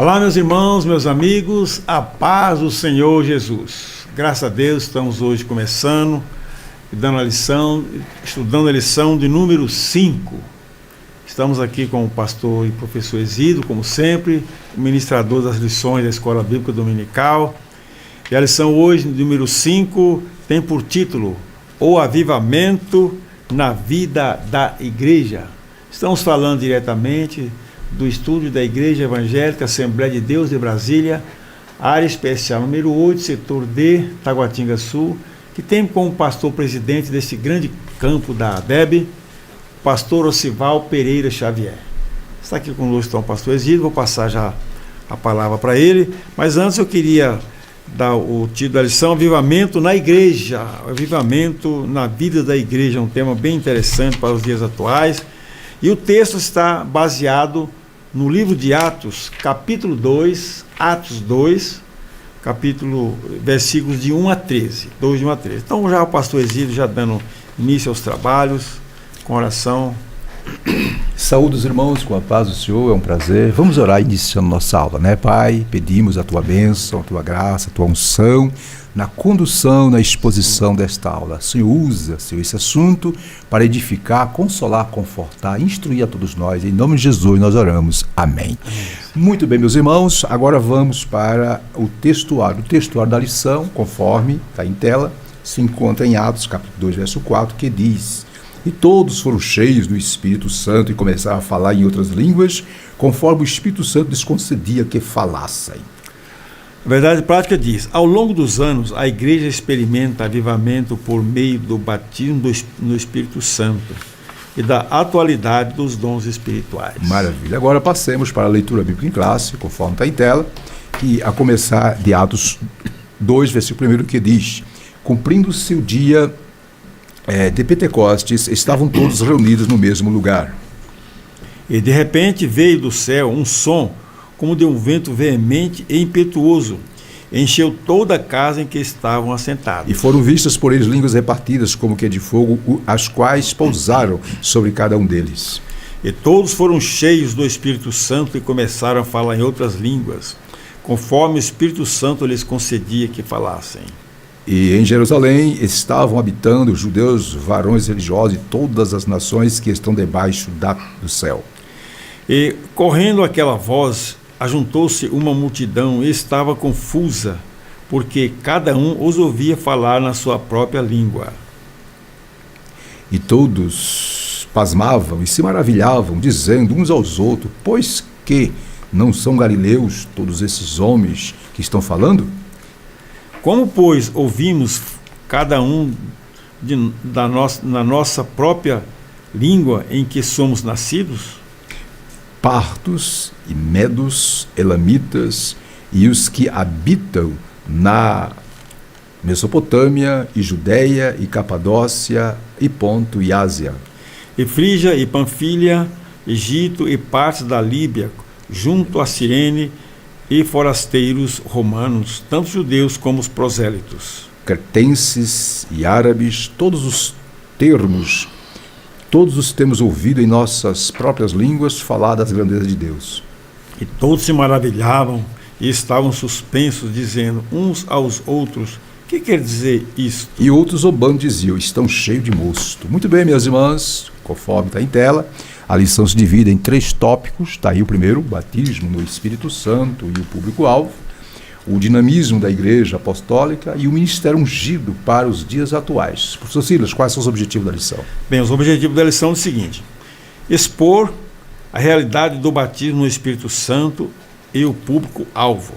Olá, meus irmãos, meus amigos, a paz do Senhor Jesus. Graças a Deus, estamos hoje começando, estudando a lição de número 5. Estamos aqui com o pastor e professor Exídio, como sempre, o ministrador das lições da Escola Bíblica Dominical. E a lição hoje, número 5, tem por título O Avivamento na Vida da Igreja. Estamos falando diretamente do estúdio da Igreja Evangélica Assembleia de Deus de Brasília, área especial número 8, setor D, Taguatinga Sul, que tem como pastor presidente desse grande campo da ADEB, pastor Ocival Pereira Xavier. Está aqui conosco então o pastor Exídio, vou passar já a palavra para ele, mas antes eu queria dar o título da lição, Avivamento na Igreja, Avivamento na Vida da Igreja, um tema bem interessante para os dias atuais, e o texto está baseado no livro de Atos, capítulo 2, Atos 2, versículos de 1 a 13, 2 de 1 a 13. Então já o pastor Exídio já dando início aos trabalhos, com oração. Saúde os irmãos, com a paz do Senhor, é um prazer. Vamos orar iniciando nossa aula, né, Pai? Pedimos a Tua bênção, a Tua graça, a Tua unção, na condução, na exposição desta aula. Senhor, usa, Senhor, esse assunto para edificar, consolar, confortar, instruir a todos nós. Em nome de Jesus nós oramos. Amém. Muito bem, meus irmãos, agora vamos para o textuário. O textuário da lição, conforme está em tela, se encontra em Atos, capítulo 2, verso 4, que diz: E todos foram cheios do Espírito Santo e começaram a falar em outras línguas, conforme o Espírito Santo lhes concedia que falassem. A verdade prática diz: ao longo dos anos, a igreja experimenta avivamento por meio do batismo no Espírito Santo e da atualidade dos dons espirituais. Maravilha. Agora passemos para a leitura bíblica em classe, conforme está em tela, e a começar de Atos 2, versículo 1, que diz: Cumprindo-se o dia de Pentecostes, estavam todos reunidos no mesmo lugar. E de repente veio do céu um som, como de um vento veemente e impetuoso, encheu toda a casa em que estavam assentados. E foram vistas por eles línguas repartidas, como que de fogo, as quais pousaram sobre cada um deles. E todos foram cheios do Espírito Santo e começaram a falar em outras línguas, conforme o Espírito Santo lhes concedia que falassem. E em Jerusalém estavam habitando os judeus, varões religiosos de todas as nações que estão debaixo do céu. E correndo aquela voz, ajuntou-se uma multidão e estava confusa, porque cada um os ouvia falar na sua própria língua. E todos pasmavam e se maravilhavam, dizendo uns aos outros: Pois que não são galileus todos esses homens que estão falando? Como, pois, ouvimos cada um na nossa própria língua em que somos nascidos? Partos e medos, elamitas e os que habitam na Mesopotâmia e Judéia e Capadócia e Ponto e Ásia. E Frígia e Panfilha, Egito e partes da Líbia, junto a Cirene, e forasteiros romanos, tanto judeus como os prosélitos. Cretenses e árabes, todos os temos ouvido em nossas próprias línguas falar das grandezas de Deus. E todos se maravilhavam e estavam suspensos, dizendo uns aos outros: que quer dizer isto? E outros zombando diziam: estão cheios de mosto. Muito bem, minhas irmãs, conforme está em tela, a lição se divide em 3 tópicos. Está aí o primeiro, o batismo no Espírito Santo e o público-alvo, o dinamismo da igreja apostólica e o ministério ungido para os dias atuais. Professor Silas, quais são os objetivos da lição? Bem, os objetivos da lição são o seguinte: expor a realidade do batismo no Espírito Santo e o público-alvo.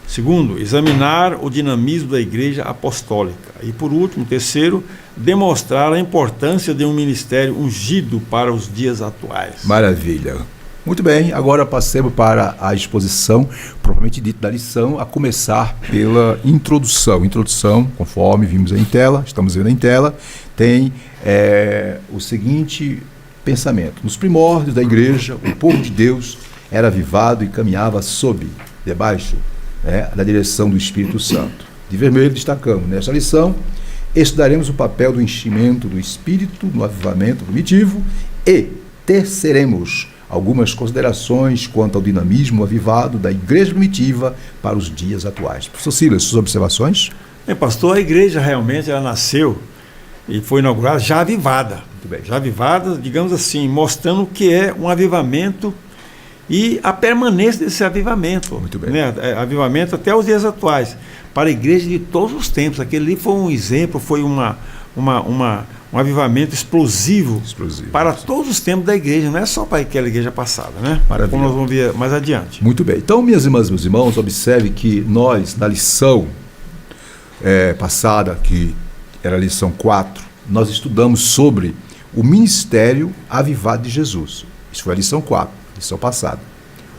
Segundo, examinar o dinamismo da igreja apostólica. E por último, terceiro, demonstrar a importância de um ministério ungido para os dias atuais. Maravilha. Muito bem, agora passemos para a exposição, propriamente dita da lição, a começar pela introdução. Introdução, conforme vimos aí em tela, estamos vendo em tela, tem o seguinte pensamento: nos primórdios da igreja, o povo de Deus era avivado e caminhava debaixo da direção do Espírito Santo. De vermelho destacamos nesta lição, estudaremos o papel do enchimento do Espírito no avivamento primitivo e teceremos algumas considerações quanto ao dinamismo avivado da igreja primitiva para os dias atuais. Professor Silas, suas observações? Pastor, a igreja realmente ela nasceu e foi inaugurada já avivada. Muito bem. Já avivada, digamos assim, mostrando o que é um avivamento e a permanência desse avivamento. Muito bem. Né? Avivamento até os dias atuais, para a igreja de todos os tempos. Aquele ali foi um exemplo, foi um avivamento explosivo para todos os tempos da igreja, não é só para aquela igreja passada, né? Maravilha. Como nós vamos ver mais adiante. Muito bem. Então, minhas irmãs e meus irmãos, observe que nós, na lição passada, que era a lição 4, nós estudamos sobre o ministério avivado de Jesus. Isso foi a lição 4, lição passada,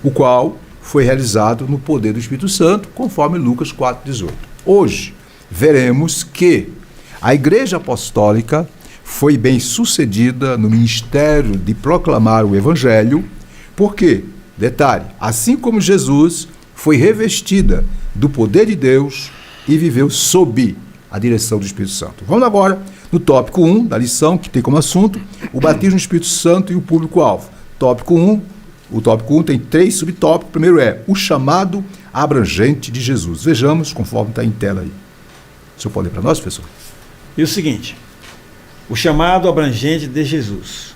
o qual foi realizado no poder do Espírito Santo, conforme Lucas 4,18. Hoje, veremos que a Igreja Apostólica foi bem sucedida no ministério de proclamar o Evangelho, porque, detalhe, assim como Jesus foi revestida do poder de Deus e viveu sob a direção do Espírito Santo. Vamos agora no tópico 1 da lição, que tem como assunto o batismo no Espírito Santo e o público-alvo. Tópico 1, o tópico 1 tem 3 subtópicos. O primeiro é o chamado abrangente de Jesus. Vejamos, conforme está em tela aí. O senhor pode ler para nós, professor? E o seguinte, o chamado abrangente de Jesus.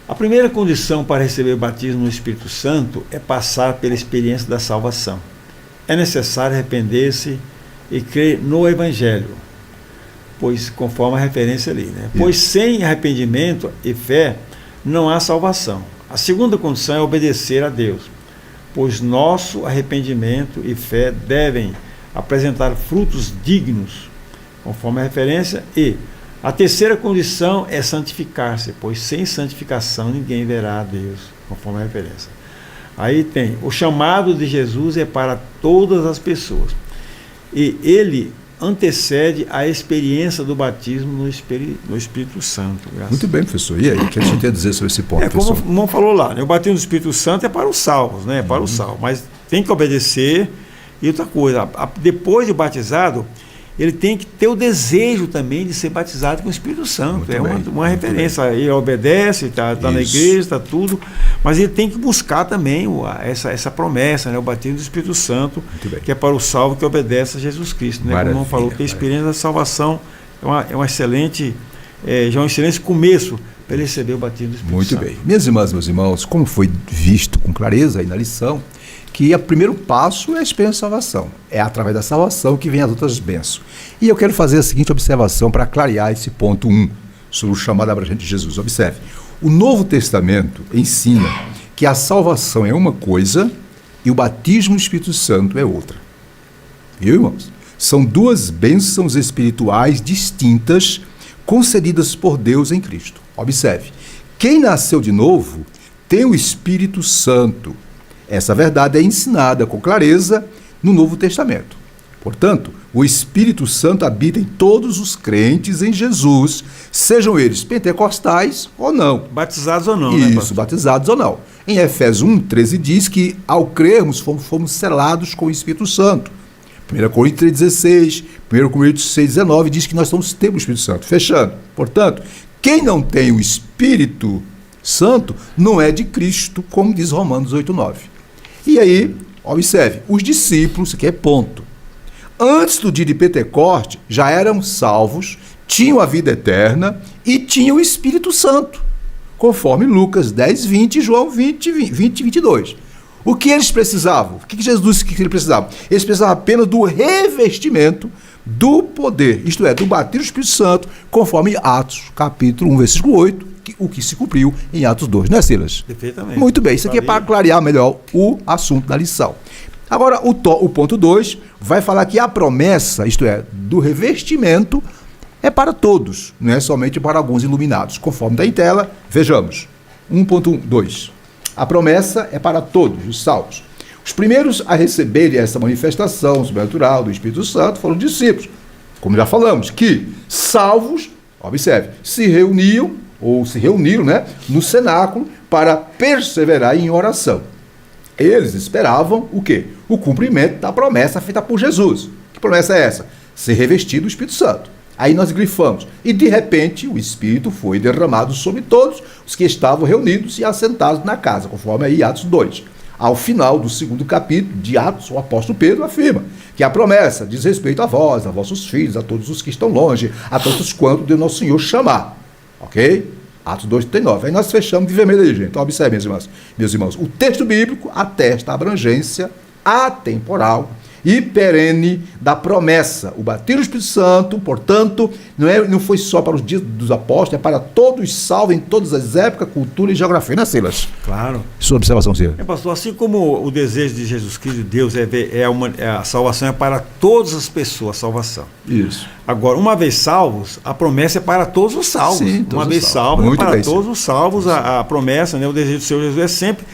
A primeira condição para receber o batismo no Espírito Santo é passar pela experiência da salvação. É necessário arrepender-se e crer no Evangelho, pois conforme a referência ali, né? Pois sem arrependimento e fé não há salvação. A segunda condição é obedecer a Deus, pois nosso arrependimento e fé devem apresentar frutos dignos, conforme a referência. E a terceira condição é santificar-se, pois sem santificação ninguém verá a Deus, conforme a referência. Aí tem, o chamado de Jesus é para todas as pessoas, e ele antecede a experiência do batismo no Espírito Santo. Muito bem, professor. E aí, o que a gente tem a dizer sobre esse ponto, como o irmão falou lá, né? O batismo do Espírito Santo é para os salvos, né? É para os salvos, mas tem que obedecer. E outra coisa, depois de batizado, ele tem que ter o desejo também de ser batizado com o Espírito Santo. Muito uma referência. Ele obedece, está na igreja, está tudo, mas ele tem que buscar também essa promessa, né? O batismo do Espírito Santo, que é para o salvo que obedece a Jesus Cristo. Né? Como o irmão falou, que a experiência da salvação é um excelente começo para ele receber o batismo do Espírito Santo. Muito bem. Minhas irmãs, meus irmãos, como foi visto com clareza aí na lição, que o primeiro passo é a experiência de salvação. É através da salvação que vem as outras bênçãos. E eu quero fazer a seguinte observação para clarear esse ponto 1, sobre o chamado abrangente de Jesus. Observe, o Novo Testamento ensina que a salvação é uma coisa e o batismo do Espírito Santo é outra. Viu, irmãos? São duas bênçãos espirituais distintas concedidas por Deus em Cristo. Observe, quem nasceu de novo tem o Espírito Santo. Essa verdade é ensinada com clareza no Novo Testamento. Portanto, o Espírito Santo habita em todos os crentes em Jesus, sejam eles pentecostais ou não. Batizados ou não, Isso, batizados ou não. Em Efésios 1:13 diz que, ao crermos, fomos selados com o Espírito Santo. 1 Coríntios 3,16, 1 Coríntios 6,19 diz que nós temos o Espírito Santo. Fechando. Portanto, quem não tem o Espírito Santo não é de Cristo, como diz Romanos 8,9. E aí, observe, os discípulos, isso aqui é ponto. Antes do dia de Pentecoste, já eram salvos, tinham a vida eterna e tinham o Espírito Santo, conforme Lucas 10:20 e João 20:22. O que eles precisavam? O que Jesus disse que eles precisavam? Eles precisavam apenas do revestimento do poder, isto é, do batismo do Espírito Santo, conforme Atos, capítulo 1, versículo 8, o que se cumpriu em Atos 2, não é, Silas? Perfeitamente. Muito bem, isso aqui é para clarear melhor o assunto da lição. Agora, o ponto 2 vai falar que a promessa, isto é, do revestimento, é para todos, não é somente para alguns iluminados. Conforme está em tela, vejamos. 1.2. A promessa é para todos os salvos. Os primeiros a receberem essa manifestação sobrenatural do Espírito Santo foram os discípulos. Como já falamos, que salvos, observe, se reuniram, né, no cenáculo para perseverar em oração. Eles esperavam o quê? O cumprimento da promessa feita por Jesus. Que promessa é essa? Ser revestido do Espírito Santo. Aí nós grifamos. E de repente o Espírito foi derramado sobre todos, os que estavam reunidos e assentados na casa, conforme aí Atos 2. Ao final do 2º capítulo de Atos, o apóstolo Pedro afirma que a promessa diz respeito a vós, a vossos filhos, a todos os que estão longe, a todos quanto de nosso Senhor chamar. Ok? Atos 2:39. Aí nós fechamos de vermelho aí, gente. Então, observe, meus irmãos. O texto bíblico atesta a abrangência atemporal e perene da promessa. O batismo do Espírito Santo, portanto, não foi só para os dias dos apóstolos, é para todos salvos em todas as épocas, cultura e geografia, né, Silas? Claro. Sua observação, Silas. Pastor, assim como o desejo de Jesus Cristo, de Deus, a salvação é para todas as pessoas, a salvação. Isso. Agora, uma vez salvos, a promessa é para todos os salvos. Sim, uma vez salvos, é para todos os salvos, a promessa, né, o desejo do Senhor Jesus é sempre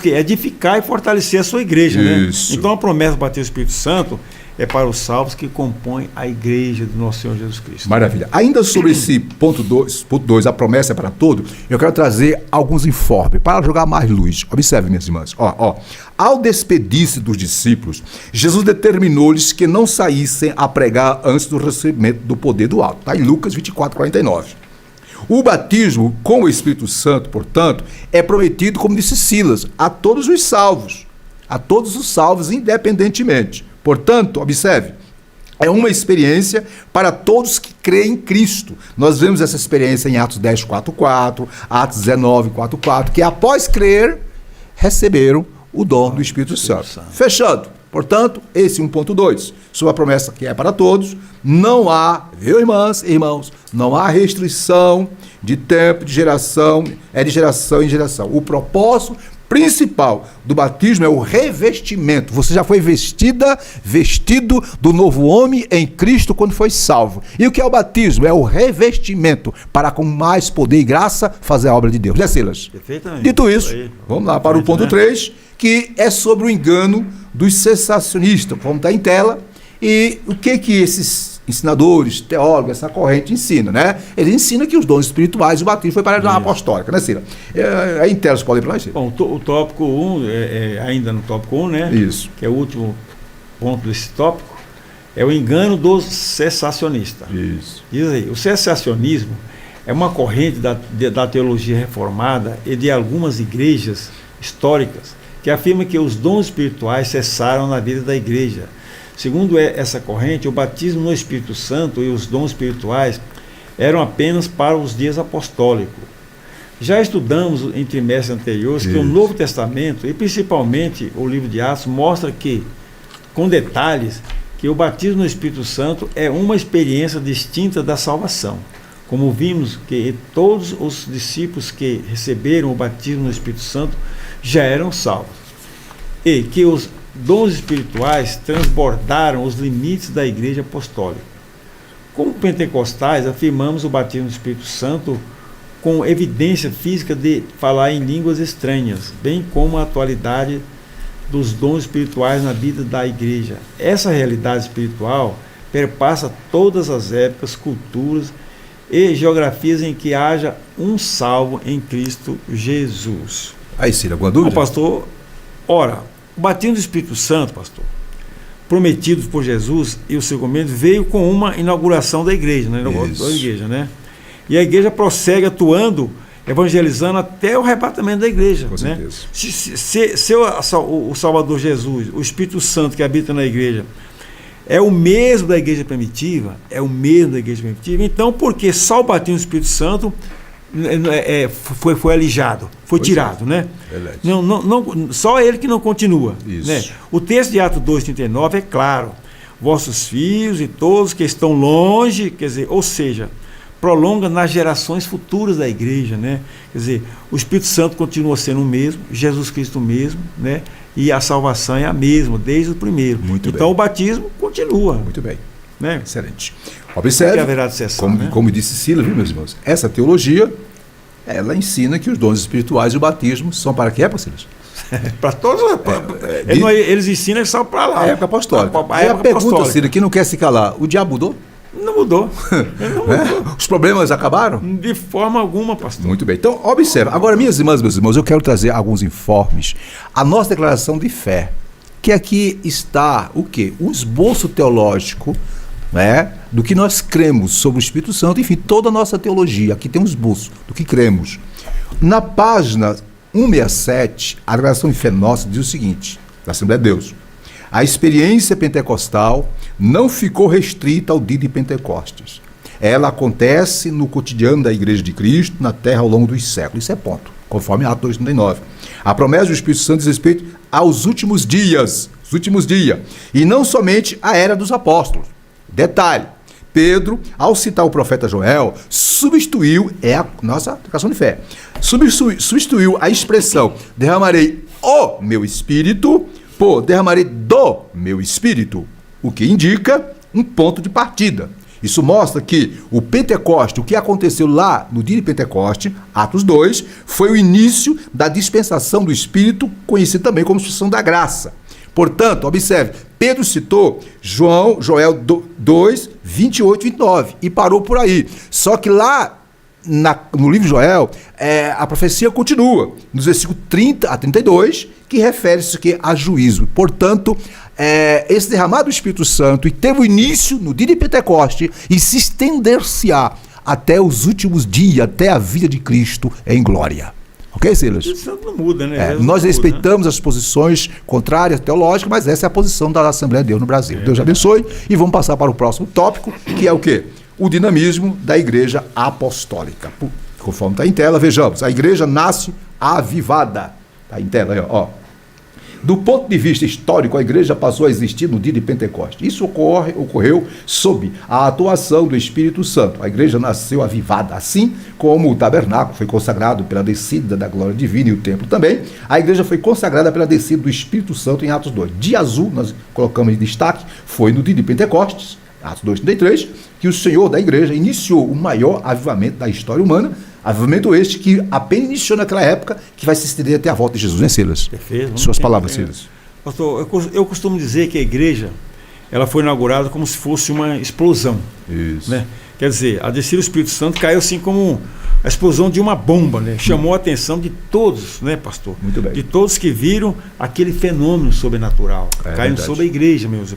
edificar e fortalecer a sua igreja. Isso. Né? Então a promessa do batismo do Espírito Santo é para os salvos que compõem a igreja do nosso Senhor Jesus Cristo. Maravilha. Ainda sobre esse ponto 2, a promessa é para todos, eu quero trazer alguns informes para jogar mais luz. Observe, minhas irmãs. Ao despedir-se dos discípulos, Jesus determinou-lhes que não saíssem a pregar antes do recebimento do poder do alto. Está em Lucas 24:49. O batismo com o Espírito Santo, portanto, é prometido, como disse Silas, a todos os salvos, independentemente. Portanto, observe, é uma experiência para todos que creem em Cristo. Nós vemos essa experiência em Atos 10:4:4, Atos 19:4:4, que após crer, receberam o dom do Espírito Santo. Fechando. Portanto, esse 1.2, sua promessa que é para todos, não há, viu, irmãs e irmãos, não há restrição de tempo, de geração, é de geração em geração. O propósito principal do batismo é o revestimento. Você já foi vestido do novo homem em Cristo quando foi salvo. E o que é o batismo? É o revestimento para com mais poder e graça fazer a obra de Deus. Né, Silas? Perfeitamente. Dito isso, vamos lá para o ponto 3, que é sobre o engano dos cessacionistas. Vamos estar em tela. E o que esses ensinadores, teólogos, essa corrente ensina, né? Ele ensina que os dons espirituais e o batismo foi para a igreja apostólica, né, Cira? Aí em tela, você pode ir para lá, Cira? Bom, o tópico 1, ainda no tópico 1, né? Isso. Que é o último ponto desse tópico, é o engano dos cessacionistas. Isso. Diz aí, o cessacionismo é uma corrente da teologia reformada e de algumas igrejas históricas que afirma que os dons espirituais cessaram na vida da igreja. Segundo essa corrente, o batismo no Espírito Santo e os dons espirituais eram apenas para os dias apostólicos. Já estudamos em trimestres anteriores que o Novo Testamento, e principalmente o livro de Atos, mostra que, com detalhes, que o batismo no Espírito Santo é uma experiência distinta da salvação. Como vimos que todos os discípulos que receberam o batismo no Espírito Santo já eram salvos. E que os dons espirituais transbordaram os limites da igreja apostólica. Como pentecostais, afirmamos o batismo no Espírito Santo com evidência física de falar em línguas estranhas, bem como a atualidade dos dons espirituais na vida da igreja. Essa realidade espiritual perpassa todas as épocas, culturas e geografias em que haja um salvo em Cristo Jesus. Aí, Cira, alguma dúvida? Pastor, ora, o batismo do Espírito Santo, pastor, prometido por Jesus e o seu comendo, veio com uma inauguração da igreja, né? E a igreja prossegue atuando, evangelizando até o arrebatamento da igreja. Com certeza. Se o Salvador Jesus, o Espírito Santo que habita na igreja, é o mesmo da igreja primitiva, então por que só o batismo do Espírito Santo foi alijado, foi tirado, né? Não, só ele que não continua. Né? O texto de Atos 2:39 é claro: vossos filhos e todos que estão longe, quer dizer, ou seja, prolonga nas gerações futuras da igreja, né? Quer dizer, o Espírito Santo continua sendo o mesmo, Jesus Cristo mesmo, né? E a salvação é a mesma, desde o primeiro. Então o batismo continua. Muito bem. Né? Excelente. Observe, como disse Silas, viu, meus irmãos? Essa teologia, ela ensina que os dons espirituais e o batismo são para que época, Silas? Para todos. Eles ensinam só para lá. A época apostólica. A pergunta, Silas, que não quer se calar: o diabo mudou? Não mudou. Os problemas acabaram? De forma alguma, pastor. Muito bem. Então, observe. Agora, minhas irmãs, meus irmãos, eu quero trazer alguns informes. A nossa declaração de fé, que aqui está o quê? Um esboço teológico né, do que nós cremos sobre o Espírito Santo, enfim, toda a nossa teologia. Aqui tem um esboço do que cremos. Na página 167, a Declaração de Fé Nossa diz o seguinte, da Assembleia de Deus: a experiência pentecostal não ficou restrita ao dia de Pentecostes. Ela acontece no cotidiano da Igreja de Cristo, na terra ao longo dos séculos. Isso é ponto, conforme Atos 2:39. A promessa do Espírito Santo diz respeito aos últimos dias, e não somente à era dos apóstolos. Detalhe, Pedro, ao citar o profeta Joel, substituiu, é a nossa declaração de fé, substituiu a expressão derramarei o meu espírito por derramarei do meu espírito, o que indica um ponto de partida. Isso mostra que o Pentecoste, o que aconteceu lá no dia de Pentecoste, Atos 2, foi o início da dispensação do Espírito, conhecido também como dispensação da graça. Portanto, observe, Pedro citou Joel 2, 28 e 29, e parou por aí. Só que lá no livro de Joel, a profecia continua, nos versículos 30 a 32, que refere-se a juízo. Portanto, esse derramado do Espírito Santo, e teve o início no dia de Pentecoste, e se estender-se-á até os últimos dias, até a vinda de Cristo em glória. Ok, Silas? Isso não muda, né? Nós respeitamos as posições contrárias, teológicas, mas essa é a posição da Assembleia de Deus no Brasil. Deus abençoe, e vamos passar para o próximo tópico, que é o quê? O dinamismo da Igreja Apostólica. Conforme está em tela, vejamos, a Igreja nasce avivada. Está em tela aí, ó. Do ponto de vista histórico, a igreja passou a existir no dia de Pentecostes. Isso ocorreu sob a atuação do Espírito Santo. A igreja nasceu avivada, assim como o tabernáculo foi consagrado pela descida da glória divina e o templo também. A igreja foi consagrada pela descida do Espírito Santo em Atos 2. Dia azul, nós colocamos em destaque, foi no dia de Pentecostes, Atos 2:33, que o Senhor da igreja iniciou o maior avivamento da história humana. Avivamento este que apenas iniciou naquela época, que vai se estender até a volta de Jesus, né, Silas? Perfeito. Suas palavras, Silas. Pastor, eu costumo dizer que a igreja, ela foi inaugurada como se fosse uma explosão. Isso. Né? Quer dizer, a descida do Espírito Santo caiu assim como a explosão de uma bomba, né? Chamou a atenção de todos, né, pastor? Muito bem. De todos que viram aquele fenômeno sobrenatural, caindo sobre a igreja, meus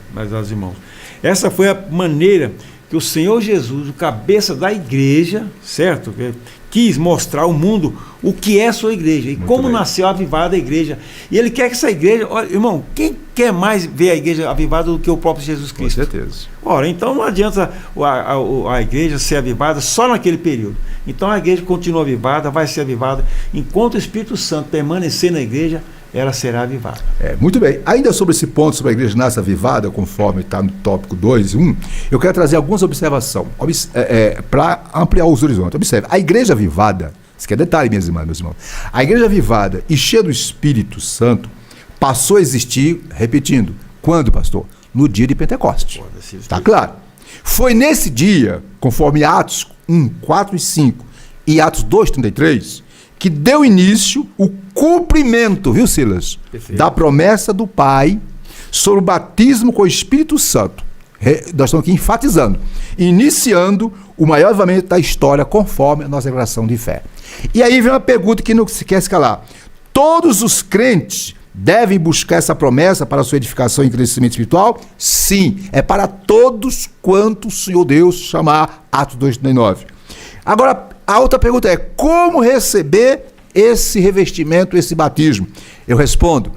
irmãos. Essa foi a maneira que o Senhor Jesus, o cabeça da igreja, certo? Quis mostrar ao mundo o que é a sua igreja e como nasceu avivada a igreja. E ele quer que essa igreja, olha, irmão, quem quer mais ver a igreja avivada do que o próprio Jesus Cristo? Com certeza. Ora, então não adianta a igreja ser avivada só naquele período. Então a igreja continua avivada, vai ser avivada. Enquanto o Espírito Santo permanecer na igreja, ela será avivada. Muito bem. Ainda sobre esse ponto, sobre a igreja nasce avivada, conforme está no tópico 2 e 1, eu quero trazer algumas observações para ampliar os horizontes. Observe, a igreja avivada, isso aqui é detalhe, minhas irmãs, meus irmãos, a igreja avivada e cheia do Espírito Santo passou a existir, repetindo, quando, pastor? No dia de Pentecostes. Está claro. Foi nesse dia, conforme Atos 1, 4 e 5 e Atos 2, 33, que deu início o cumprimento, viu, Silas? Perfeito. Da promessa do Pai sobre o batismo com o Espírito Santo. Nós estamos aqui enfatizando, iniciando o maior avivamento da história conforme a nossa declaração de fé. E aí vem uma pergunta que não se quer escalar. Todos os crentes devem buscar essa promessa para a sua edificação e crescimento espiritual? Sim, é para todos quanto o Senhor Deus chamar, Atos 2:39. Agora, a outra pergunta é, como receber esse revestimento, esse batismo? Eu respondo,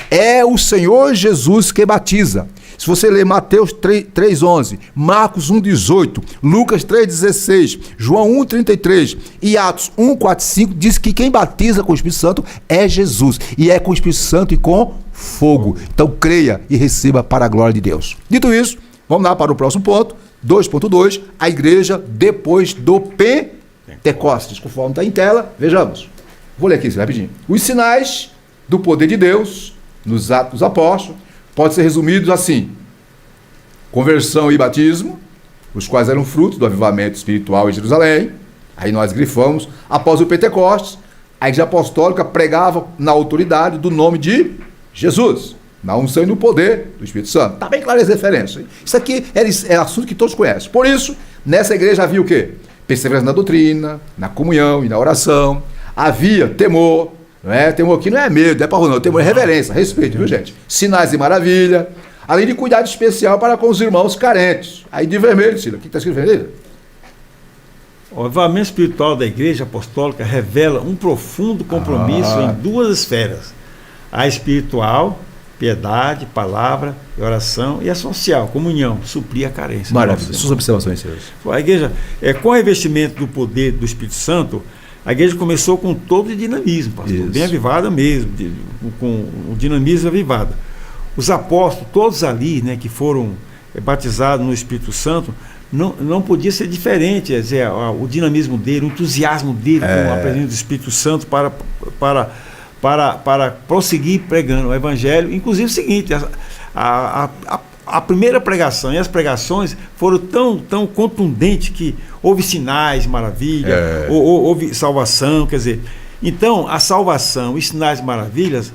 é o Senhor Jesus que batiza. Se você ler Mateus 3:11, Marcos 1:18, Lucas 3:16, João 1:33 e Atos 1:4-5, diz que quem batiza com o Espírito Santo é Jesus. E é com o Espírito Santo e com fogo. Então creia e receba para a glória de Deus. Dito isso, vamos lá para o próximo ponto, 2.2, a igreja depois do Pentecostes, conforme está em tela, vejamos. Vou ler aqui rapidinho. Os sinais do poder de Deus nos Atos dos Apóstolos podem ser resumidos assim: conversão e batismo, os quais eram frutos do avivamento espiritual em Jerusalém. Aí nós grifamos, após o Pentecostes, a igreja apostólica pregava na autoridade do nome de Jesus, na unção e no poder do Espírito Santo. Está bem claro as referências. Isso aqui é assunto que todos conhecem. Por isso, nessa igreja havia o quê? Perseverança na doutrina, na comunhão e na oração. Havia temor, não é? Temor aqui não é medo, é pavor não. Temor é reverência, respeito, viu, gente? Sinais e maravilha. além de cuidado especial para com os irmãos carentes. Aí de vermelho, Ciro, o que está escrito em vermelho? O avivamento espiritual da Igreja Apostólica revela um profundo compromisso em duas esferas: a espiritual, piedade, palavra e oração, e a social, comunhão, suprir a carência. Maravilha. Suas observações, senhores. A Igreja, com o revestimento do poder do Espírito Santo, a Igreja começou com todo o dinamismo, pastor, bem avivada mesmo, com o dinamismo avivado. Os apóstolos, todos ali, né, que foram batizados no Espírito Santo, não podia ser diferente, quer dizer, o dinamismo dele, o entusiasmo dele com a presença do Espírito Santo para prosseguir pregando o Evangelho. Inclusive o seguinte, a primeira pregação e as pregações foram tão contundentes que houve sinais, maravilhas, houve salvação, quer dizer, então a salvação e sinais e maravilhas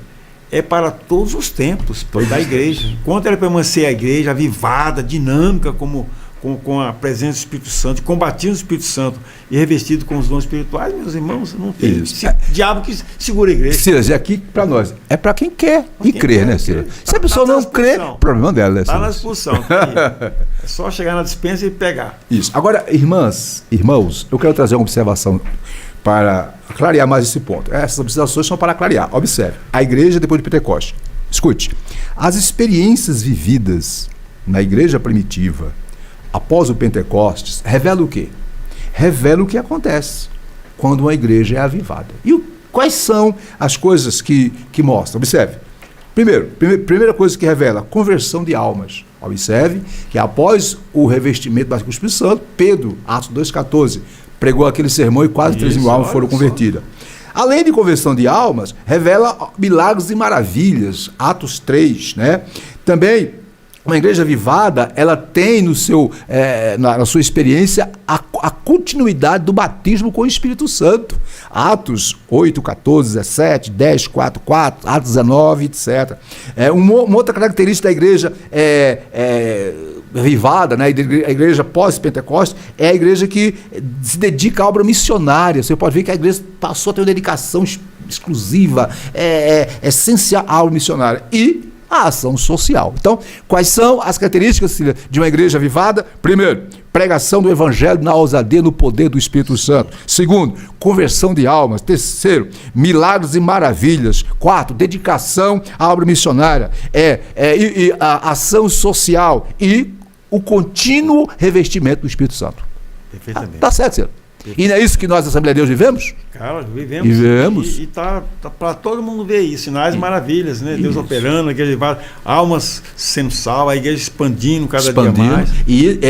é para todos os tempos da igreja. Enquanto ela permanecer a igreja avivada, dinâmica, com a presença do Espírito Santo, combatindo o Espírito Santo e revestido com os dons espirituais, meus irmãos, não tem diabo que segura a igreja. Silas, e aqui para nós, é para quem quer e crer, né, Silas? Se a pessoa não crê, problema dela, né, Silas? Está na expulsão. É só chegar na dispensa e pegar. Isso. Agora, irmãos, eu quero trazer uma observação para clarear mais esse ponto. Essas observações são para clarear. Observe, a igreja depois de Pentecostes. Escute, as experiências vividas na igreja primitiva, após o Pentecostes, revela o quê? Revela o que acontece quando uma igreja é avivada. E quais são as coisas que mostram? Observe. Primeira coisa que revela, conversão de almas. Observe que após o revestimento do Espírito Santo, Pedro, Atos 2,14, pregou aquele sermão e quase 3.000 almas foram convertidas. Além de conversão de almas, revela milagres e maravilhas, Atos 3, né? Também, uma igreja avivada, ela tem na sua experiência a continuidade do batismo com o Espírito Santo. Atos 8, 14, 17, 10, 4, 4, Atos 19, etc. Uma outra característica da igreja avivada, né, a igreja pós-Pentecostes, é a igreja que se dedica à obra missionária. Você pode ver que a igreja passou a ter uma dedicação exclusiva, essencial à obra missionária. E a ação social. Então, quais são as características de uma igreja avivada? Primeiro, pregação do Evangelho na ousadia, no poder do Espírito Santo. Segundo, conversão de almas. Terceiro, milagres e maravilhas. Quarto, dedicação à obra missionária. E a ação social e o contínuo revestimento do Espírito Santo. Perfeitamente. Tá certo, Ciro? E não é isso que nós, Assembleia de Deus, vivemos? Cara, vivemos. E tá para todo mundo ver isso, sinais e maravilhas, né? Deus operando, a igreja avivada, almas sendo salvas, a igreja expandindo cada dia mais. E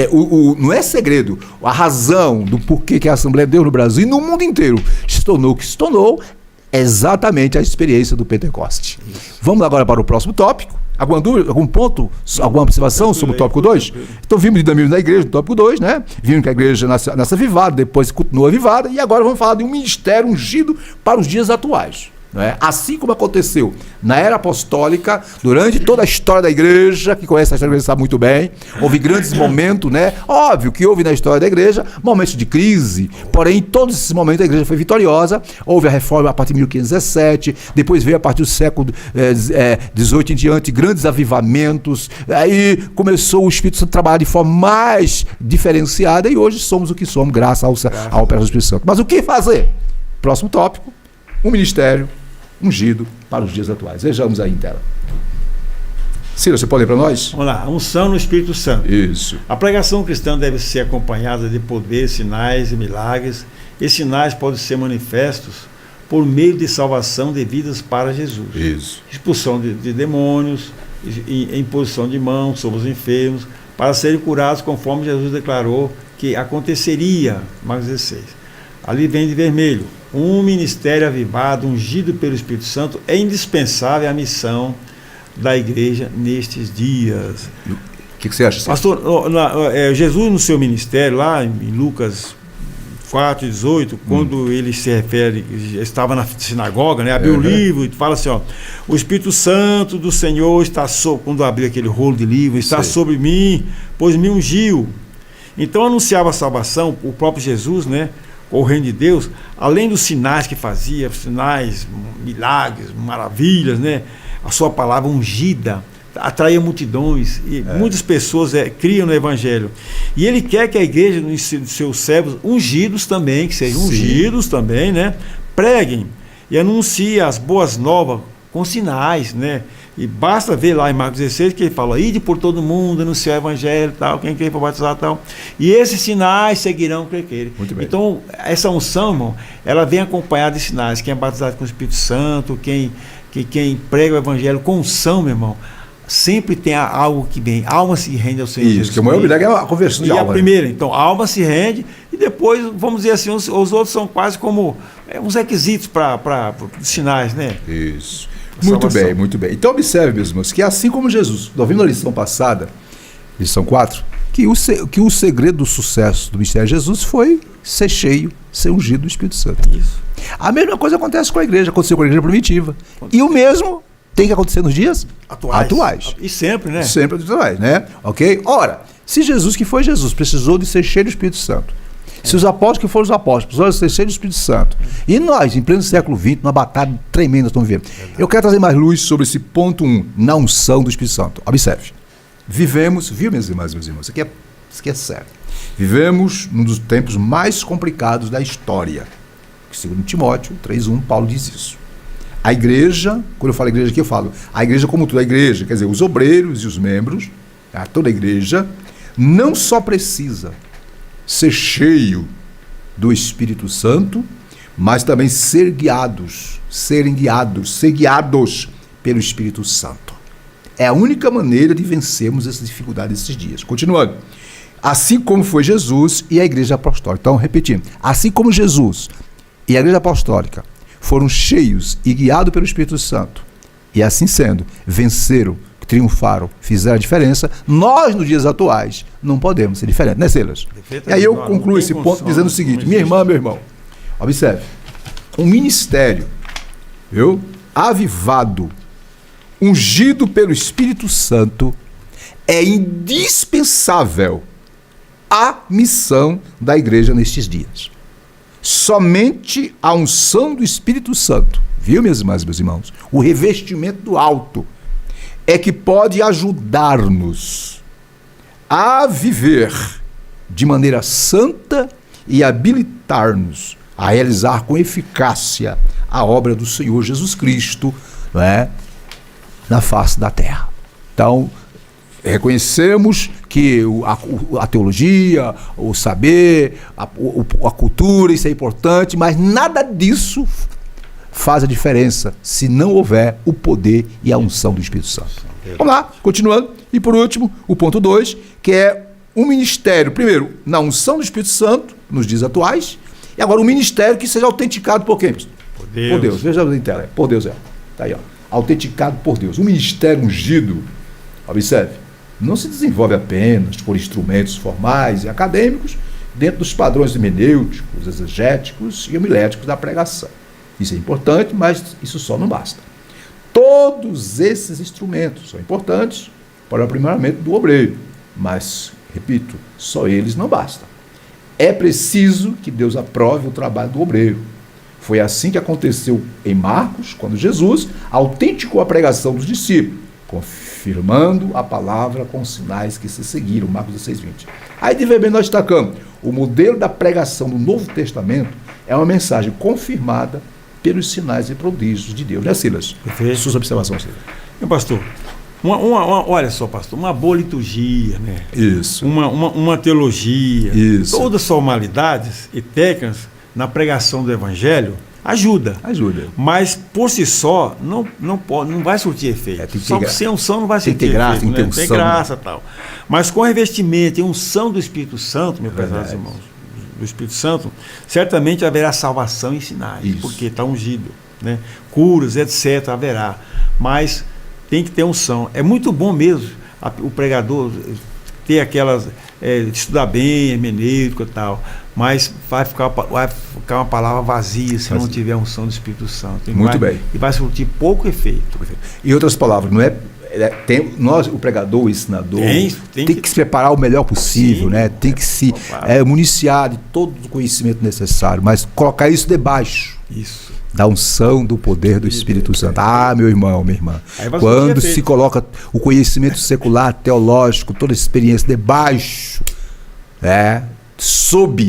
não é segredo, a razão do porquê que a Assembleia de Deus no Brasil e no mundo inteiro se tornou o que se tornou, é exatamente a experiência do Pentecoste. Isso. Vamos agora para o próximo tópico. Alguma dúvida, algum ponto, alguma observação sobre o tópico 2? Então vimos de dinamismo da igreja, no tópico 2, né? Vimos que a igreja nasce avivada, depois continuou avivada, e agora vamos falar de um ministério ungido para os dias atuais. Né? Assim como aconteceu na era apostólica, durante toda a história da igreja, que conhece a história da igreja sabe muito bem, houve grandes momentos, né? Óbvio que houve na história da igreja momentos de crise, porém em todos esses momentos a igreja foi vitoriosa. Houve a reforma a partir de 1517, depois veio a partir do século XVIII em diante grandes avivamentos, aí começou o Espírito Santo a trabalhar de forma mais diferenciada e hoje somos o que somos graças ao operação do Espírito Santo. Mas o que fazer? Próximo tópico, um ministério ungido para os dias atuais. Vejamos aí em tela. Ciro, você pode ler para nós? Vamos lá, unção no Espírito Santo. Isso. A pregação cristã deve ser acompanhada de poder, sinais e milagres. Esses sinais podem ser manifestos por meio de salvação devidas para Jesus. Isso. Expulsão de demônios, imposição de mãos sobre os enfermos, para serem curados conforme Jesus declarou que aconteceria. Marcos 16. Ali vem de vermelho. Um ministério avivado, ungido pelo Espírito Santo, é indispensável à missão da igreja nestes dias. O que você acha? Pastor, Jesus no seu ministério, lá em Lucas 4:18, quando ele se refere, estava na sinagoga, né, abriu o livro e fala assim, o Espírito Santo do Senhor está sobre, quando abriu aquele rolo de livro, está sobre mim, pois me ungiu. Então anunciava a salvação, o próprio Jesus, né, o reino de Deus, além dos sinais que fazia, sinais, milagres, maravilhas, né? A sua palavra ungida atrair multidões, e muitas pessoas criam no Evangelho. E ele quer que a igreja, nos seus servos ungidos também, que sejam ungidos também, né, preguem e anunciem as boas novas com sinais, né? E basta ver lá em Marcos 16 que ele fala: ide por todo mundo, anunciar o Evangelho, tal, quem quer for batizar, tal. E esses sinais seguirão quem querer. Então, essa unção, irmão, ela vem acompanhada de sinais. Quem é batizado com o Espírito Santo, quem prega o Evangelho com unção, meu irmão, sempre tem algo que vem. A alma se rende ao Senhor Jesus. Isso, que o maior milagre é a conversão de alma. E a primeira, então, a alma se rende, e depois, vamos dizer assim, os outros são quase como uns requisitos para sinais, né? Isso. Muito bem, muito bem. Então observe, meus irmãos, que assim como Jesus, nós vimos na lição passada, lição 4, que o segredo do sucesso do mistério de Jesus foi ser cheio, ser ungido do Espírito Santo. Isso. A mesma coisa acontece com a igreja, aconteceu com a igreja primitiva. E o mesmo tem que acontecer nos dias atuais. E sempre, né? Sempre atuais, né? Ok? Ora, se Jesus, que foi Jesus, precisou de ser cheio do Espírito Santo, se os apóstolos que foram os apóstolos precisaram ser cheios do Espírito Santo, e nós, em pleno século XX, numa batalha tremenda estamos vivendo. Eu quero trazer mais luz sobre esse ponto 1, na unção do Espírito Santo. Observe. Vivemos, viu, minhas irmãs e meus irmãos, isso aqui é sério. Vivemos num dos tempos mais complicados da história. Segundo Timóteo 3:1, Paulo diz isso. A igreja, quando eu falo igreja aqui, eu falo a igreja como tudo, a igreja, quer dizer, os obreiros e os membros, toda a igreja, não só precisa ser cheio do Espírito Santo, mas também ser guiados pelo Espírito Santo. É a única maneira de vencermos essas dificuldades desses dias. Continuando. Assim como foi Jesus e a igreja apostólica. Então, repetindo. Assim como Jesus e a igreja apostólica foram cheios e guiados pelo Espírito Santo, e assim sendo, venceram, triunfaram, fizeram a diferença, nós, nos dias atuais, não podemos ser diferentes, né, Silas? E aí eu concluo esse ponto dizendo o seguinte: minha irmã, meu irmão, observe, um ministério, viu, avivado, ungido pelo Espírito Santo, é indispensável à missão da igreja nestes dias. Somente a unção do Espírito Santo, viu, minhas irmãs e meus irmãos, o revestimento do alto, é que pode ajudar-nos a viver de maneira santa e habilitar-nos a realizar com eficácia a obra do Senhor Jesus Cristo, não é, na face da terra. Então, reconhecemos que a teologia, o saber, a cultura, isso é importante, mas nada disso faz a diferença se não houver o poder e a unção do Espírito Santo. Vamos lá, continuando. E por último, o ponto 2, que é um ministério, primeiro, na unção do Espírito Santo, nos dias atuais, e agora um ministério que seja autenticado por quem? Por Deus. Por Deus. Veja na tela, por Deus. Está aí, ó. Autenticado por Deus. Um ministério ungido, observe, não se desenvolve apenas por instrumentos formais e acadêmicos dentro dos padrões hermenêuticos, exegéticos e homiléticos da pregação. Isso é importante, mas isso só não basta. Todos esses instrumentos são importantes para o aprimoramento do obreiro, mas, repito, só eles não bastam. É preciso que Deus aprove o trabalho do obreiro. Foi assim que aconteceu em Marcos, quando Jesus autenticou a pregação dos discípulos, confirmando a palavra com os sinais que se seguiram, Marcos 16:20. Aí, de ver bem, nós destacamos, o modelo da pregação do Novo Testamento é uma mensagem confirmada pelos sinais e prodígios de Deus. Né, Silas? Perfeito. Suas observações, Silas. Meu pastor, olha só, pastor, uma boa liturgia, né? Isso. Uma teologia, isso. Todas as formalidades e técnicas na pregação do Evangelho ajuda. Mas por si só não vai surtir efeito. Só sem unção não vai surtir efeito. Graça, né? Tem graça e tal. Mas com revestimento e unção do Espírito Santo, meus prezados irmãos, do Espírito Santo, certamente haverá salvação e sinais, porque está ungido, né? Curas, etc. haverá. Mas tem que ter unção. É muito bom mesmo o pregador ter aquelas, estudar bem, hermenêutico e tal, mas vai ficar uma palavra vazia se não tiver a unção do Espírito Santo. Muito bem. E vai surtir pouco efeito. Em outras palavras, não é? Nós, o pregador, o ensinador, tem que se preparar o melhor possível, né? Tem que se municiar de todo o conhecimento necessário, mas colocar isso debaixo da unção do poder do Espírito Santo. Ah, meu irmão, minha irmã, Aí vai quando surgir se coloca o conhecimento secular, teológico, toda a experiência debaixo,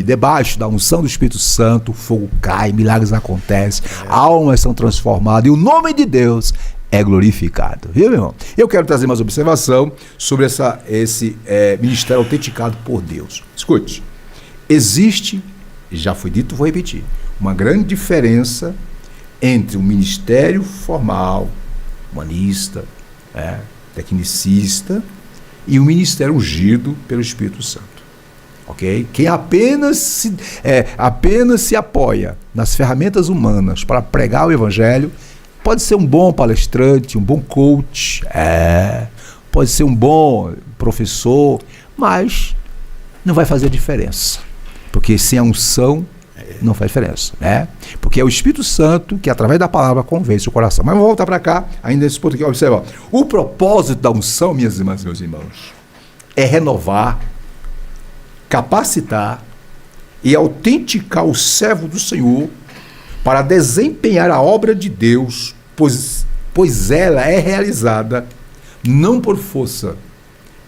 debaixo da unção do Espírito Santo, o fogo cai, milagres acontecem, almas são transformadas e o nome de Deus é glorificado. Viu, meu irmão? Eu quero trazer mais observação sobre esse ministério autenticado por Deus. Escute, existe, já foi dito, vou repetir, uma grande diferença entre o ministério formal, humanista, tecnicista, e o ministério ungido pelo Espírito Santo. Ok? Quem apenas se apoia nas ferramentas humanas para pregar o Evangelho pode ser um bom palestrante, um bom coach, pode ser um bom professor, mas não vai fazer diferença. Porque sem a unção não faz diferença, né? Porque é o Espírito Santo que, através da palavra, convence o coração. Mas vamos voltar para cá, ainda nesse ponto aqui, observa. O propósito da unção, minhas irmãs e meus irmãos, é renovar, capacitar e autenticar o servo do Senhor para desempenhar a obra de Deus, pois ela é realizada não por força,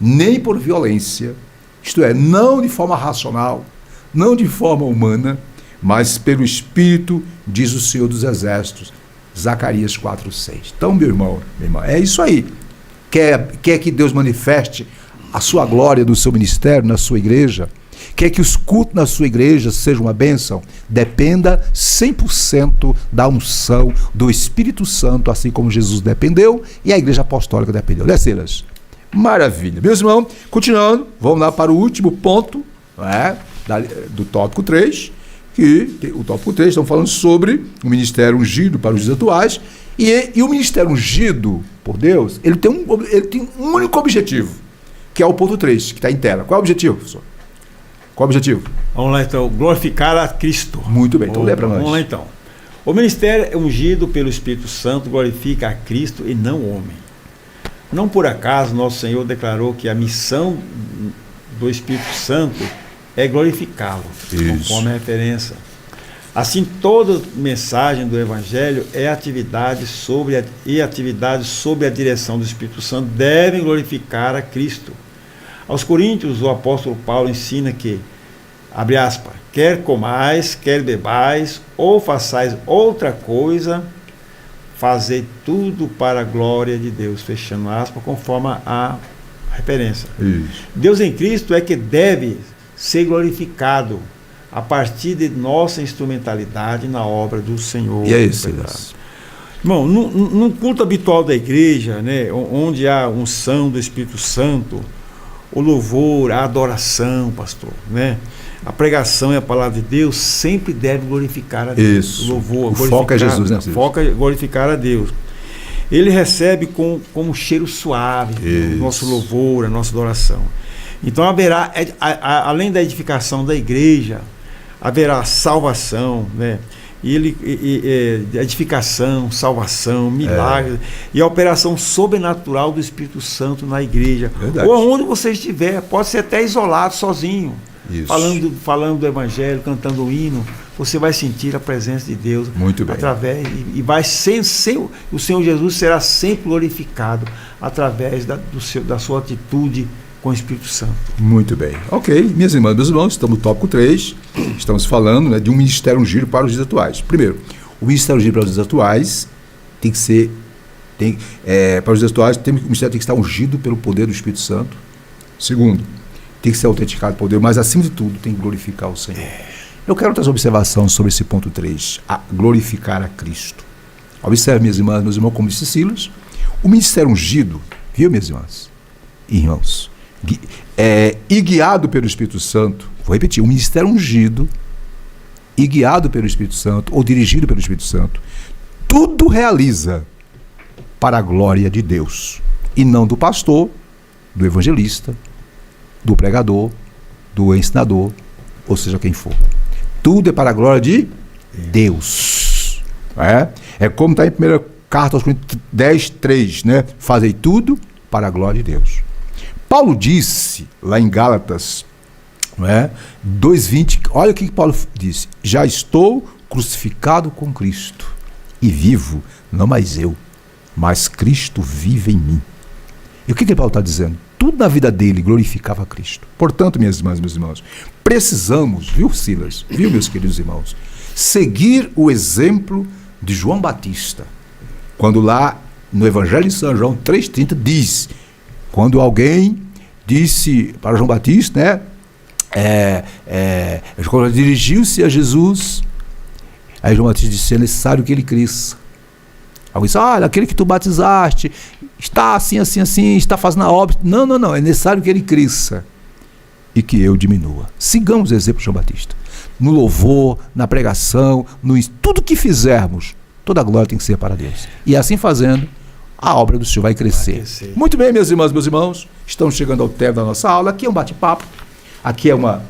nem por violência, isto é, não de forma racional, não de forma humana, mas pelo Espírito, diz o Senhor dos Exércitos, Zacarias 4:6. Então, meu irmão, minha irmã, é isso aí. Quer que Deus manifeste a sua glória do seu ministério, na sua igreja? Quer que os cultos na sua igreja sejam uma bênção? Dependa 100% da unção do Espírito Santo, assim como Jesus dependeu e a igreja apostólica dependeu. Desceras. Maravilha. Meus irmãos, continuando, vamos lá para o último ponto, do tópico 3, que o tópico 3, estamos falando sobre o ministério ungido para os dias atuais, e o ministério ungido por Deus, ele tem um único objetivo, que é o ponto 3, que está em tela. Qual é o objetivo, professor? Qual é o objetivo? Vamos lá então, glorificar a Cristo. Muito bem, então lê para nós. Vamos lá então. O ministério ungido pelo Espírito Santo glorifica a Cristo e não o homem. Não por acaso nosso Senhor declarou que a missão do Espírito Santo é glorificá-lo, conforme a referência. Assim, toda mensagem do Evangelho é atividade sob a direção do Espírito Santo devem glorificar a Cristo. Aos Coríntios, o apóstolo Paulo ensina que, abre aspas, quer comais, quer bebais, ou façais outra coisa, fazei tudo para a glória de Deus, fechando aspas, conforme a referência. Isso. Deus em Cristo é que deve ser glorificado a partir de nossa instrumentalidade na obra do Senhor. E é isso. Irmão, num culto habitual da igreja, né, onde há unção do Espírito Santo, o louvor, a adoração, pastor, né, a pregação e a palavra de Deus sempre deve glorificar a Deus. Isso. O louvor, o foco é Jesus, né? O foco é glorificar a Deus. Ele recebe como um cheiro suave o nosso louvor, a nossa adoração. Então haverá, além da edificação da igreja, haverá salvação, né? Edificação, salvação, milagres e a operação sobrenatural do Espírito Santo na igreja. Verdade. Ou onde você estiver, pode ser até isolado, sozinho, falando do Evangelho, cantando o hino, você vai sentir a presença de Deus. Muito bem. Através e vai o Senhor Jesus será sempre glorificado através da sua atitude com o Espírito Santo. Muito bem. Ok, minhas irmãs e meus irmãos, estamos no tópico 3, estamos falando, né, de um ministério ungido para os dias atuais. Primeiro, o ministério ungido para os dias atuais tem que ser, para os dias atuais, o ministério tem que estar ungido pelo poder do Espírito Santo. Segundo, tem que ser autenticado por Deus, mas acima de tudo tem que glorificar o Senhor. Eu quero trazer observação sobre esse ponto 3, glorificar a Cristo. Observe, minhas irmãs, meus irmãos, como disse Silas, o ministério ungido, viu, minhas irmãs e irmãos, e guiado pelo Espírito Santo, vou repetir, o ministério ungido e guiado pelo Espírito Santo, ou dirigido pelo Espírito Santo, tudo realiza para a glória de Deus, e não do pastor, do evangelista, do pregador, do ensinador, ou seja, quem for. Tudo é para a glória de Deus. É como está em 1 Carta aos Coríntios 10:3, né? Fazei tudo para a glória de Deus. Paulo disse, lá em Gálatas, 2:20, olha o que Paulo disse: já estou crucificado com Cristo. e vivo, não mais eu, mas Cristo vive em mim. E o que Paulo está dizendo? Tudo na vida dele glorificava Cristo. Portanto, minhas irmãs, meus irmãos, precisamos, viu, Silas, viu, meus queridos irmãos, seguir o exemplo de João Batista. Quando lá no Evangelho de São João 3,30 diz, quando alguém disse para João Batista, quando dirigiu-se a Jesus, aí João Batista disse, é necessário que ele cresça. Alguém disse, olha, aquele que tu batizaste, está assim, assim, assim, está fazendo a obra. Não, é necessário que ele cresça e que eu diminua. Sigamos o exemplo de João Batista. No louvor, na pregação, tudo que fizermos, toda a glória tem que ser para Deus. E assim fazendo, a obra do Senhor vai crescer. Muito bem, minhas irmãs, meus irmãos, estamos chegando ao término da nossa aula. Aqui é um bate-papo, aqui é uma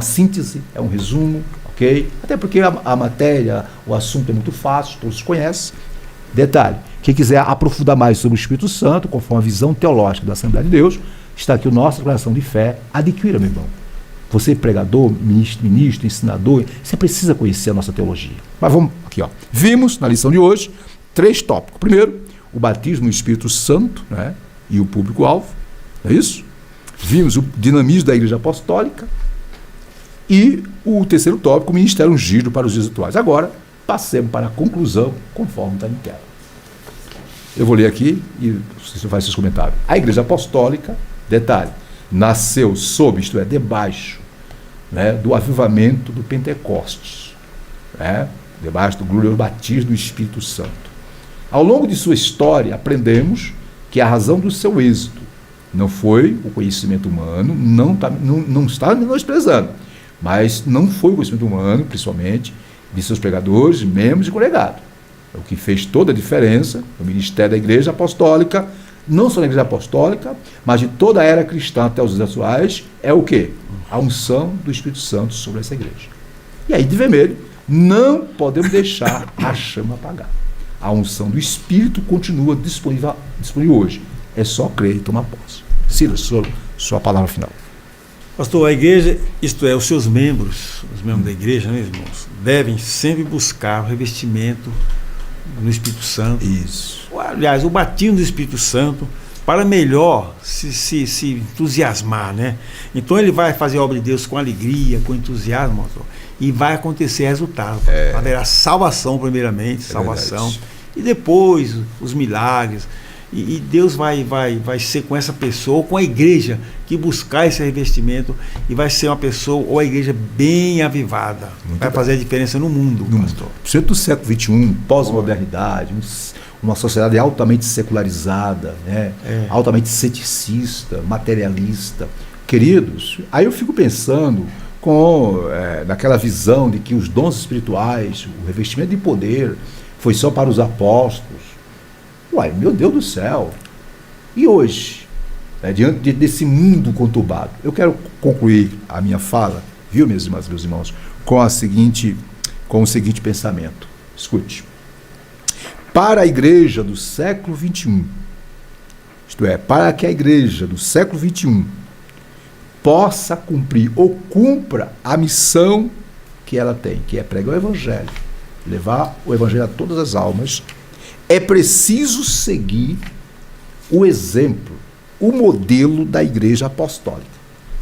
síntese, é um resumo, ok? Até porque a matéria, o assunto é muito fácil, todos conhecem. Detalhe, quem quiser aprofundar mais sobre o Espírito Santo, conforme a visão teológica da Assembleia de Deus, está aqui o nosso declaração de fé. Adquira, meu irmão. Você, pregador, ministro, ensinador, você precisa conhecer a nossa teologia. Mas vamos aqui, ó. Vimos na lição de hoje 3 tópicos. Primeiro, o batismo no Espírito Santo, né, e o público-alvo, não é isso? Vimos o dinamismo da Igreja Apostólica e o terceiro tópico, o ministério ungido para os dias atuais. Agora, passemos para a conclusão, conforme está em tela. Eu vou ler aqui e você faz seus comentários. A Igreja Apostólica, detalhe, nasceu sob, isto é, debaixo, né, do avivamento do Pentecostes, né, debaixo do glorioso batismo do Espírito Santo. Ao longo de sua história, aprendemos que a razão do seu êxito não foi o conhecimento humano, não está menosprezando, mas não foi o conhecimento humano, principalmente, de seus pregadores, membros e colegados. O que fez toda a diferença no ministério da Igreja Apostólica, não só da Igreja Apostólica, mas de toda a era cristã até os dias atuais, é o quê? A unção do Espírito Santo sobre essa igreja. E aí, de vermelho, não podemos deixar a chama apagar. A unção do Espírito continua disponível hoje. É só crer e tomar posse. Silas, sua palavra final. Pastor, a igreja, isto é, os seus membros, os membros da igreja, né, irmãos, devem sempre buscar o revestimento no Espírito Santo. Isso. Aliás, o batismo do Espírito Santo para melhor se entusiasmar, né? Então ele vai fazer a obra de Deus com alegria, com entusiasmo, pastor, e vai acontecer resultado. Haverá salvação primeiramente, salvação, verdade. E depois os milagres. E Deus vai ser com essa pessoa, ou com a igreja, que buscar esse revestimento, e vai ser uma pessoa, ou a igreja bem avivada. Muito vai bem. fazer a diferença no mundo, pastor. Centro do século XXI, pós-modernidade, uma sociedade altamente secularizada, né? Altamente ceticista, materialista. Queridos, aí eu fico pensando naquela visão de que os dons espirituais, o revestimento de poder, foi só para os apóstolos. Uai, meu Deus do céu! E hoje, diante desse mundo conturbado, eu quero concluir a minha fala, viu, minhas irmãs, meus irmãos, com o seguinte pensamento. Escute. Para a igreja do século XXI, isto é, para que a igreja do século XXI possa cumprir ou cumpra a missão que ela tem, que é pregar o Evangelho, levar o Evangelho a todas as almas, é preciso seguir o exemplo, o modelo da Igreja Apostólica.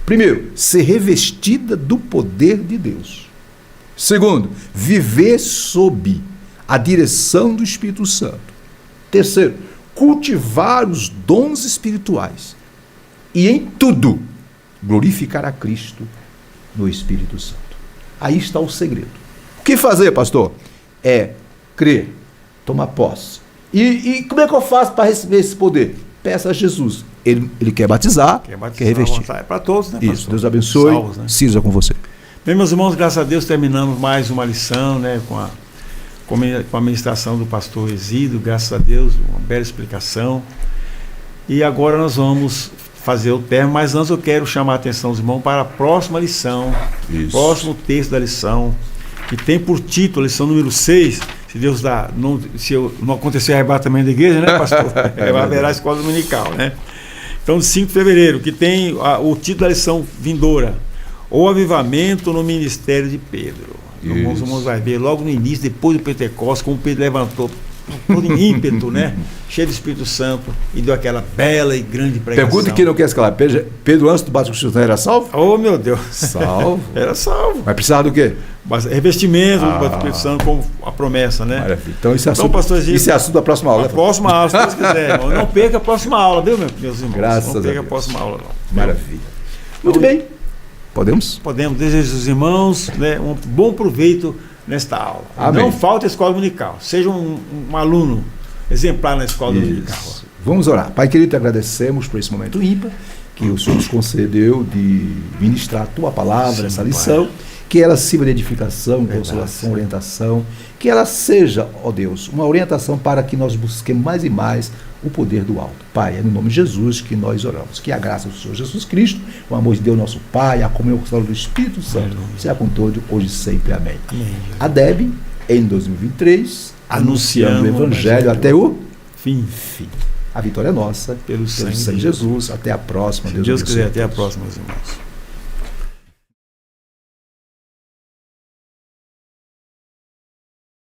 Primeiro, ser revestida do poder de Deus. Segundo, viver sob a direção do Espírito Santo. Terceiro, cultivar os dons espirituais. E em tudo, glorificar a Cristo no Espírito Santo. Aí está o segredo. O que fazer, pastor? É crer, tomar posse. E como é que eu faço para receber esse poder? Peça a Jesus. Ele quer batizar, quer revestir. É para todos, né, pastor? Isso, Deus abençoe. Salvos, né? Cisa com você. Bem, meus irmãos, graças a Deus terminamos mais uma lição, né, com a ministração do pastor Exídio, graças a Deus, uma bela explicação. E agora nós vamos fazer o término, mas antes eu quero chamar a atenção dos irmãos para a próxima lição, próximo texto da lição, que tem por título, a lição número 6, se Deus dá, se não acontecer arrebatamento da igreja, né, pastor? Haverá a escola dominical, né? Então, de 5 de fevereiro, que tem o título da lição vindoura, o avivamento no ministério de Pedro. Os irmãos vai ver logo no início, depois do Pentecostes, como Pedro levantou todo em ímpeto, né? Cheio do Espírito Santo, e deu aquela bela e grande pregação. Pergunta quem não quer escalar. Pedro, antes do batismo cristão, era salvo? Oh, meu Deus! Salvo. Era salvo. Mas precisava do quê? Revestimento do batismo do Espírito Santo, como a promessa, né? Maravilha. Então, isso é assunto, pastor Egídio, isso é assunto da próxima aula. A próxima aula, se Deus quiser, irmão. Não perca a próxima aula, viu, meus irmãos? Graças não perca a Deus. a próxima aula, não. Maravilha. Muito bem. Podemos? Podemos desejar aos irmãos, né, um bom proveito nesta aula. Amém. Não falte a escola dominical. Seja um aluno exemplar na escola dominical. Vamos orar. Pai querido, te agradecemos por esse momento ímpar que o Senhor nos concedeu de ministrar a tua palavra, essa lição, que ela sirva de edificação, consolação, orientação, que ela seja, ó Deus, uma orientação para que nós busquemos mais e mais o poder do alto. Pai, é no nome de Jesus que nós oramos. Que a graça do Senhor Jesus Cristo, o amor de Deus nosso Pai, a comunhão do Espírito Santo, seja com todos, hoje e sempre. Amém. A Deb, em 2023, anunciando o Evangelho até o fim. A vitória é nossa, pelo sangue de Jesus. Até a próxima. Se Deus quiser, até a próxima, meus irmãos.